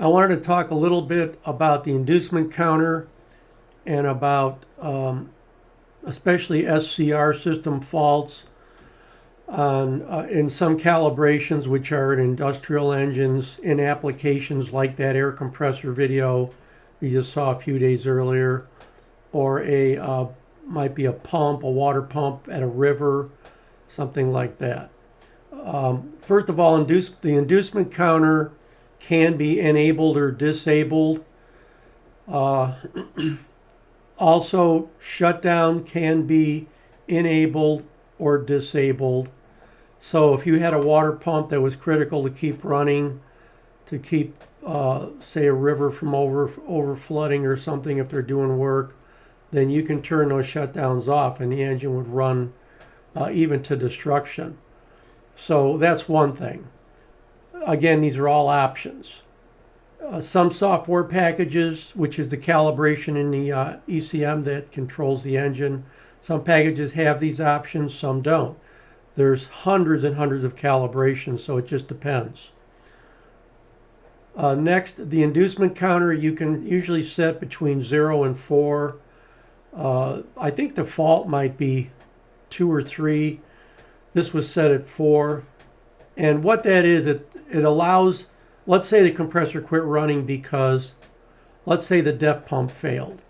I wanted to talk a little bit about the inducement counter and about especially SCR system faults on in some calibrations, which are in industrial engines, in applications like that air compressor video we just saw a few days earlier, or might be a pump, a water pump at a river, something like that. First of all, the inducement counter can be enabled or disabled. Also, shutdown can be enabled or disabled. So if you had a water pump that was critical to keep running, to keep, say, a river from over flooding or something if they're doing work, then you can turn those shutdowns off and the engine would run even to destruction. So that's one thing. Again, these are all options. Some software packages, which is the calibration in the ECM that controls the engine, some packages have these options, some don't. There's hundreds and hundreds of calibrations, so it just depends. Next, the inducement counter, you can usually set between 0 and 4. I think the default might be 2 or 3. This was set at 4. And what that is, it allows, let's say the compressor quit running because, let's say the DEF pump failed.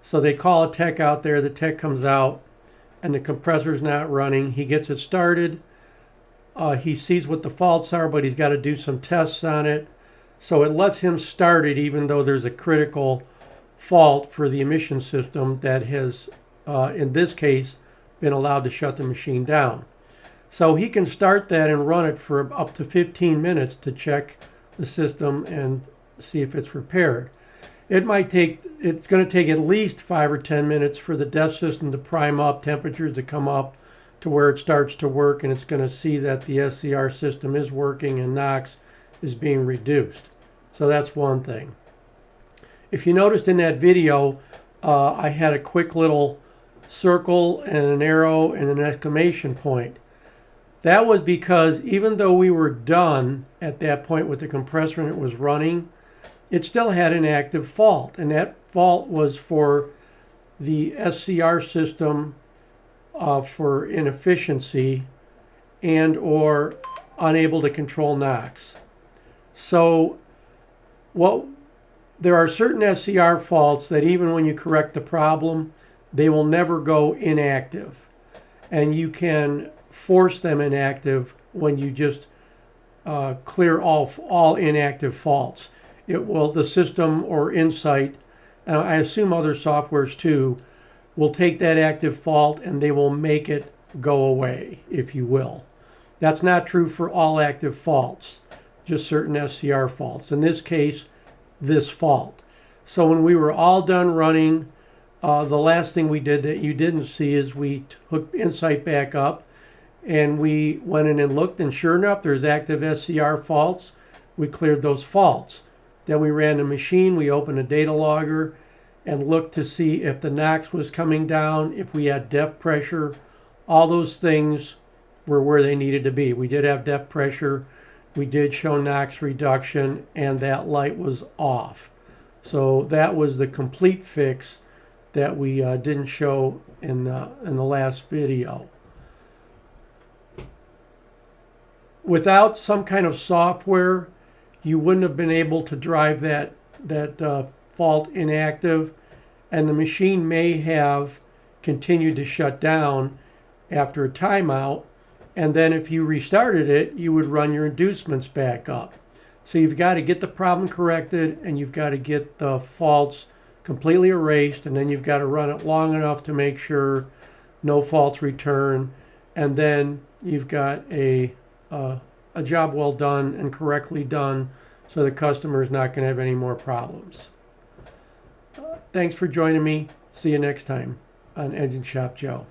So they call a tech out there, the tech comes out, and the compressor's not running. He gets it started. He sees what the faults are, but he's got to do some tests on it. So it lets him start it even though there's a critical fault for the emission system that has, in this case, been allowed to shut the machine down. So he can start that and run it for up to 15 minutes to check the system and see if it's repaired. It's going to take at least 5 or 10 minutes for the DEF system to prime up, temperatures to come up to where it starts to work, and it's going to see that the SCR system is working and NOx is being reduced. So that's one thing. If you noticed in that video, I had a quick little circle and an arrow and an exclamation point. That was because even though we were done at that point with the compressor and it was running, it still had an active fault. And that fault was for the SCR system for inefficiency and or unable to control NOx. So there are certain SCR faults that even when you correct the problem, they will never go inactive. And you can force them inactive when you just clear all inactive faults. The system or Insight, and I assume other softwares too, will take that active fault and they will make it go away, if you will. That's not true for all active faults, just certain SCR faults. In this case, this fault. So when we were all done running, the last thing we did that you didn't see is we hooked Insight back up and we went in and looked, and sure enough, there's active SCR faults. We cleared those faults. Then we ran the machine, we opened a data logger and looked to see if the NOx was coming down, if we had DEF pressure. All those things were where they needed to be. We did have DEF pressure, we did show NOx reduction, and that light was off. So that was the complete fix that we didn't show in the last video. Without some kind of software, you wouldn't have been able to drive that fault inactive, and the machine may have continued to shut down after a timeout, and then if you restarted it, you would run your inducements back up. So you've got to get the problem corrected, and you've got to get the faults completely erased, and then you've got to run it long enough to make sure no faults return, and then you've got a job well done and correctly done, so the customer is not going to have any more problems. Thanks for joining me. See you next time on Engine Shop Joe.